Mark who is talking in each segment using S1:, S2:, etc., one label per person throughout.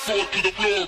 S1: sword to the floor.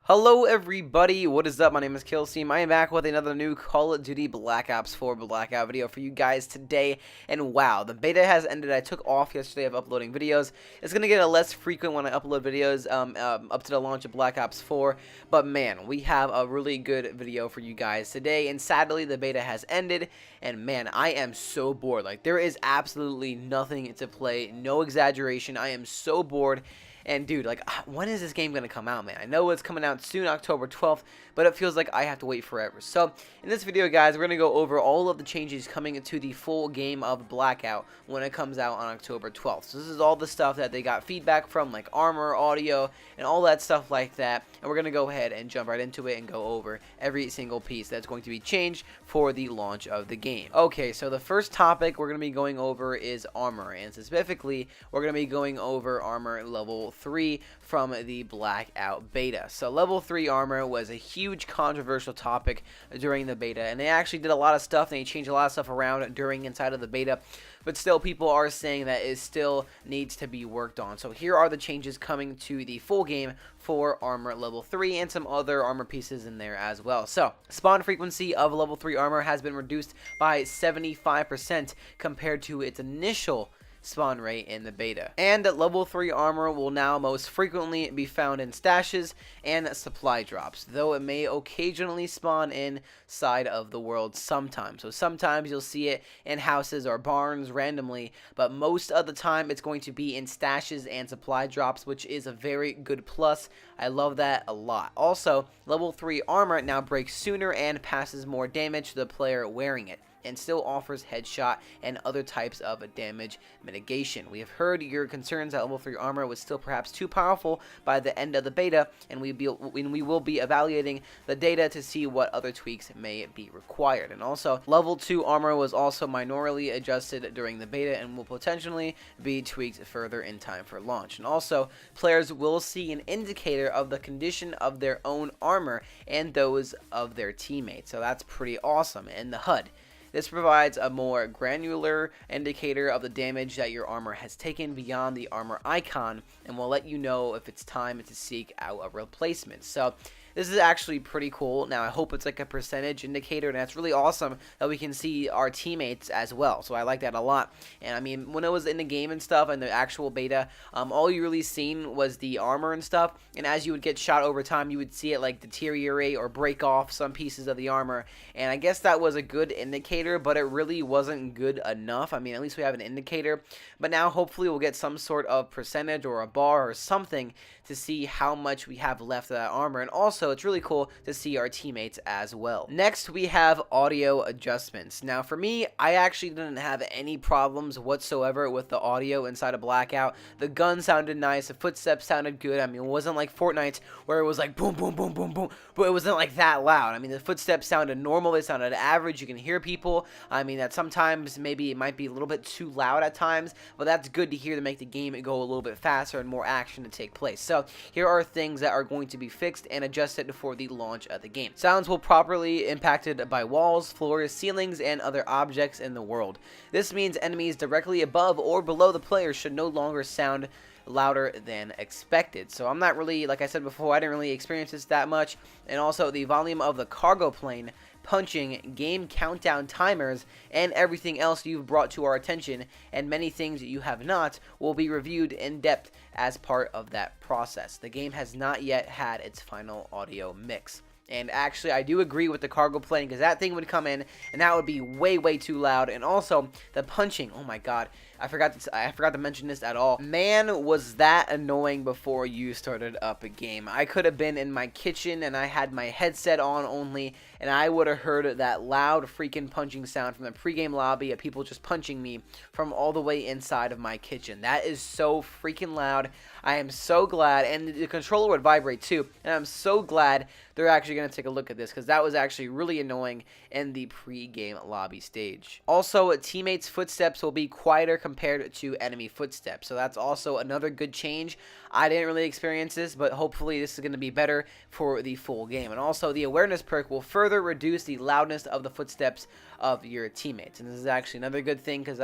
S2: Hello everybody, what is up? My name is Killseam. I am back with another new Call of Duty Black Ops 4 Blackout video for you guys today. And wow, the beta has ended. I took off yesterday of uploading videos. It's going to get less frequent when I upload videos up to the launch of Black Ops 4. But man, we have a really good video for you guys today. And sadly, the beta has ended. And man, I am so bored. Like, there is absolutely nothing to play. No exaggeration. I am so bored. And dude, like, when is this game going to come out, man? I know it's coming out soon, October 12th, but it feels like I have to wait forever. So, in this video, guys, we're going to go over all of the changes coming into the full game of Blackout when it comes out on October 12th. So, this is all the stuff that they got feedback from, like armor, audio, and all that stuff like that. And we're going to go ahead and jump right into it and go over every single piece that's going to be changed for the launch of the game. Okay, so the first topic we're going to be going over is armor, and specifically, we're going to be going over armor level 3 from the Blackout beta. So level 3 armor was a huge controversial topic during the beta, and they actually did a lot of stuff, and they changed a lot of stuff around during inside of the beta, but still people are saying that it still needs to be worked on. So here are the changes coming to the full game for armor level 3 and some other armor pieces in there as well. So spawn frequency of level 3 armor has been reduced by 75% compared to its initial spawn rate in the beta. And level 3 armor will now most frequently be found in stashes and supply drops, though it may occasionally spawn inside of the world sometimes. So sometimes you'll see it in houses or barns randomly, but most of the time it's going to be in stashes and supply drops, which is a very good plus. I love that a lot. Also, level 3 armor now breaks sooner and passes more damage to the player wearing it, and still offers headshot and other types of damage mitigation. We have heard your concerns that level 3 armor was still perhaps too powerful by the end of the beta, and we will be evaluating the data to see what other tweaks may be required. And also, level 2 armor was also minorly adjusted during the beta and will potentially be tweaked further in time for launch. And also, players will see an indicator of the condition of their own armor and those of their teammates. So that's pretty awesome. And the HUD. This provides a more granular indicator of the damage that your armor has taken beyond the armor icon, and will let you know if it's time to seek out a replacement. So this is actually pretty cool. Now, I hope it's like a percentage indicator, and that's really awesome that we can see our teammates as well. So I like that a lot. And I mean, when it was in the game and stuff, and the actual beta, all you really seen was the armor and stuff. And as you would get shot over time, you would see it like deteriorate or break off some pieces of the armor. And I guess that was a good indicator, but it really wasn't good enough. I mean, at least we have an indicator. But now, hopefully, we'll get some sort of percentage or a bar or something to see how much we have left of that armor. And also, it's really cool to see our teammates as well. Next, we have audio adjustments. Now, for me, I actually didn't have any problems whatsoever with the audio inside of Blackout. The gun sounded nice. The footsteps sounded good. I mean, it wasn't like Fortnite where it was like boom, boom, boom, boom, boom, but it wasn't like that loud. I mean, the footsteps sounded normal. They sounded average. You can hear people. I mean, that sometimes maybe it might be a little bit too loud at times, but that's good to hear to make the game go a little bit faster and more action to take place. So here are things that are going to be fixed and adjusted for the launch of the game. Sounds will properly impacted by walls, floors, ceilings, and other objects in the world. This means enemies directly above or below the player should no longer sound louder than expected. So I'm not really, like I said before, I didn't really experience this that much. And also, the volume of the cargo plane, punching, game countdown timers, and everything else you've brought to our attention, and many things you have not, will be reviewed in depth as part of that process. The game has not yet had its final audio mix. And actually, I do agree with the cargo plane, because that thing would come in, and that would be way, way too loud. And also, the punching, oh my god, I forgot to mention this at all. Man, was that annoying before you started up a game. I could have been in my kitchen, and I had my headset on only, and I would have heard that loud freaking punching sound from the pregame lobby of people just punching me from all the way inside of my kitchen. That is so freaking loud. I am so glad, and the controller would vibrate too, and I'm so glad they're actually going to take a look at this, because that was actually really annoying in the pre-game lobby stage. Also, teammates' footsteps will be quieter compared to enemy footsteps, so that's also another good change. I didn't really experience this, but hopefully this is going to be better for the full game. And also, the awareness perk will further further reduce the loudness of the footsteps of your teammates. And this is actually another good thing, because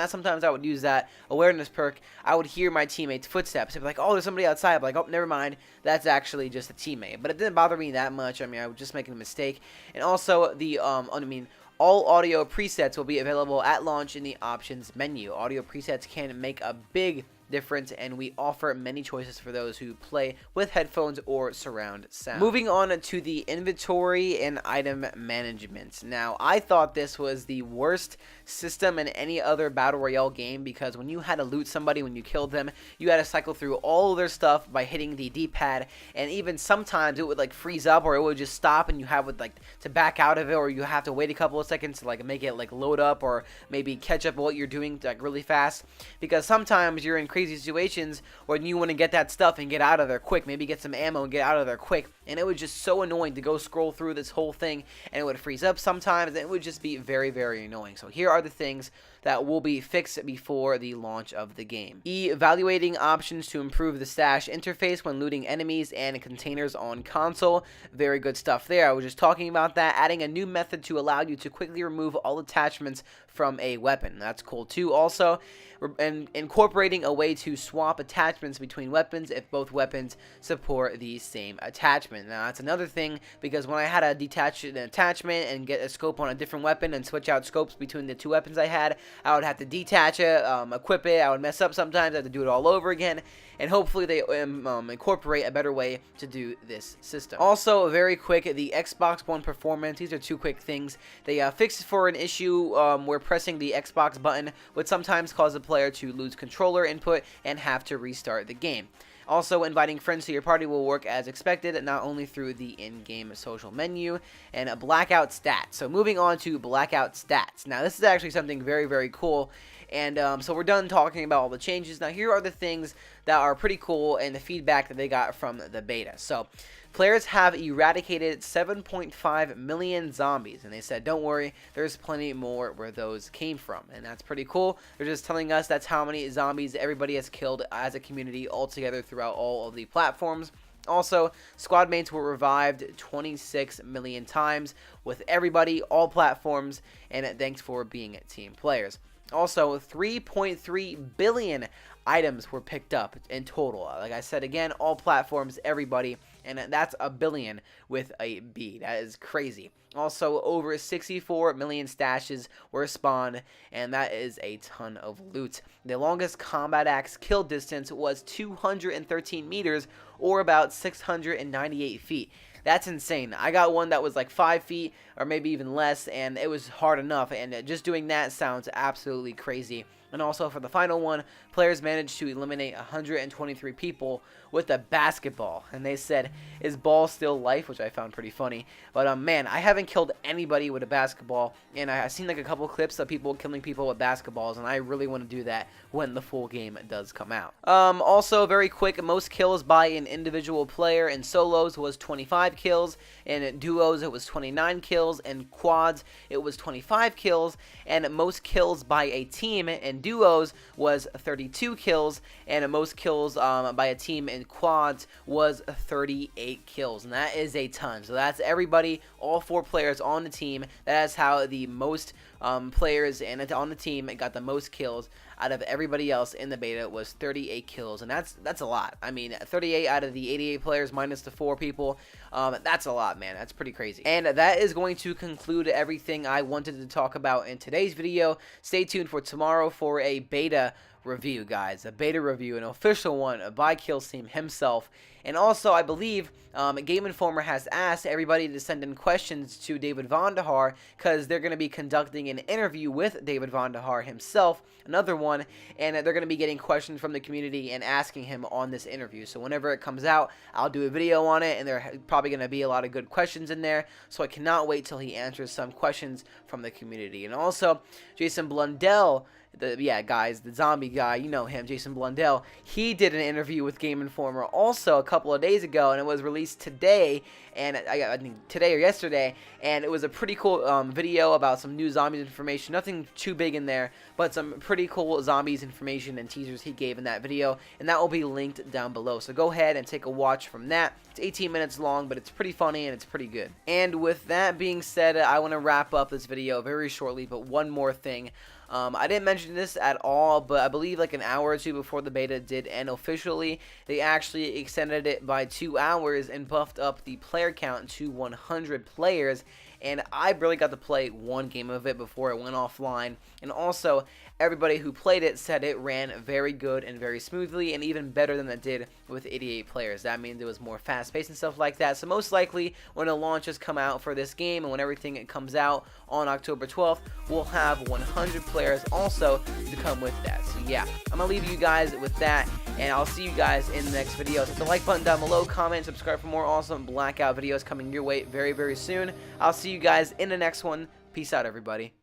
S2: sometimes I would use that awareness perk, I would hear my teammates' footsteps. I'd be like, oh, there's somebody outside. I'm like, oh, never mind, that's actually just a teammate. But it didn't bother me that much. I mean, I was just making a mistake. And also the all audio presets will be available at launch in the options menu. Audio presets can make a big difference, and we offer many choices for those who play with headphones or surround sound. Moving on to the inventory and item management. Now, I thought this was the worst system in any other Battle Royale game, because when you had to loot somebody when you killed them, you had to cycle through all of their stuff by hitting the D-pad, and even sometimes it would like freeze up, or it would just stop and you have to back out of it, or you have to wait a couple of seconds to make it load up, or maybe catch up what you're doing really fast, because sometimes you're in crazy situations when you want to get that stuff and get out of there quick, maybe get some ammo and get out of there quick, and it was just so annoying to go scroll through this whole thing, and it would freeze up sometimes, and it would just be very, very annoying. So here are the things that will be fixed before the launch of the game. Evaluating options to improve the stash interface when looting enemies and containers on console. Very good stuff there. I was just talking about that. Adding a new method to allow you to quickly remove all attachments from a weapon. That's cool too. Also, and incorporating a way to swap attachments between weapons if both weapons support the same attachment. Now, that's another thing, because when I had to detach an attachment and get a scope on a different weapon and switch out scopes between the two weapons I had, I would have to detach it, equip it. I would mess up sometimes. I had to do it all over again, and hopefully they incorporate a better way to do this system. Also, very quick, the Xbox One performance. These are two quick things. They fixed for an issue where pressing the Xbox button would sometimes cause a player to lose controller input and have to restart the game. Also, inviting friends to your party will work as expected, not only through the in-game social menu, and a Blackout stats. So moving on to Blackout stats. Now, this is actually something very, very cool. And so we're done talking about all the changes. Now, here are the things that are pretty cool and the feedback that they got from the beta. So, players have eradicated 7.5 million zombies, and they said, don't worry, there's plenty more where those came from, and that's pretty cool. They're just telling us that's how many zombies everybody has killed as a community altogether throughout all of the platforms. Also, squad mates were revived 26 million times with everybody, all platforms, and thanks for being team players. Also, 3.3 billion items were picked up in total. Like I said again, all platforms, everybody, and that's a billion with a B. That is crazy. Also, over 64 million stashes were spawned, and that is a ton of loot. The longest combat axe kill distance was 213 meters, or about 698 feet. That's insane. I got one that was like 5 feet or maybe even less, and it was hard enough, and just doing that sounds absolutely crazy. And also for the final one, players managed to eliminate 123 people with a basketball. And they said, is ball still life? Which I found pretty funny. But man, I haven't killed anybody with a basketball. And I've seen like a couple clips of people killing people with basketballs. And I really want to do that when the full game does come out. Also, very quick, most kills by an individual player in solos was 25 kills. In duos, it was 29 kills. In quads, it was 25 kills. And most kills by a team in duos was 32 kills, and most kills by a team in quads was 38 kills, and that is a ton. So that's everybody, all 4 players on the team. That is how the most players on the team got the most kills out of everybody else in the beta. Was 38 kills, and that's a lot. I mean, 38 out of the 88 players minus the 4 people. That's a lot, man. That's pretty crazy. And that is going to conclude everything I wanted to talk about in today's video. Stay tuned for tomorrow for a beta review, guys. A beta review, an official one by Killsteam himself. And also, I believe Game Informer has asked everybody to send in questions to David Vonderhaar, because they're going to be conducting an interview with David Vonderhaar himself, another one, and they're going to be getting questions from the community and asking him on this interview. So whenever it comes out, I'll do a video on it, and there are probably going to be a lot of good questions in there, so I cannot wait till he answers some questions from the community. And also, Jason Blundell, guys, the zombie guy, you know him, Jason Blundell. He did an interview with Game Informer also a couple of days ago, and it was released today, and I think today or yesterday, and it was a pretty cool video about some new zombies information. Nothing too big in there, but some pretty cool zombies information and teasers he gave in that video, and that will be linked down below. So go ahead and take a watch from that. It's 18 minutes long, but it's pretty funny and it's pretty good. And with that being said, I want to wrap up this video very shortly, but one more thing. I didn't mention this at all, but I believe like an hour or two before the beta did end officially, they actually extended it by 2 hours and buffed up the player count to 100 players. And I barely got to play one game of it before it went offline. And also, everybody who played it said it ran very good and very smoothly, and even better than it did with 88 players. That means it was more fast-paced and stuff like that. So most likely, when the launches come out for this game and when everything comes out on October 12th, we'll have 100 players also to come with that. So yeah, I'm going to leave you guys with that, and I'll see you guys in the next video. Hit the like button down below, comment, subscribe for more awesome Blackout videos coming your way very, very soon. I'll see you guys in the next one. Peace out, everybody.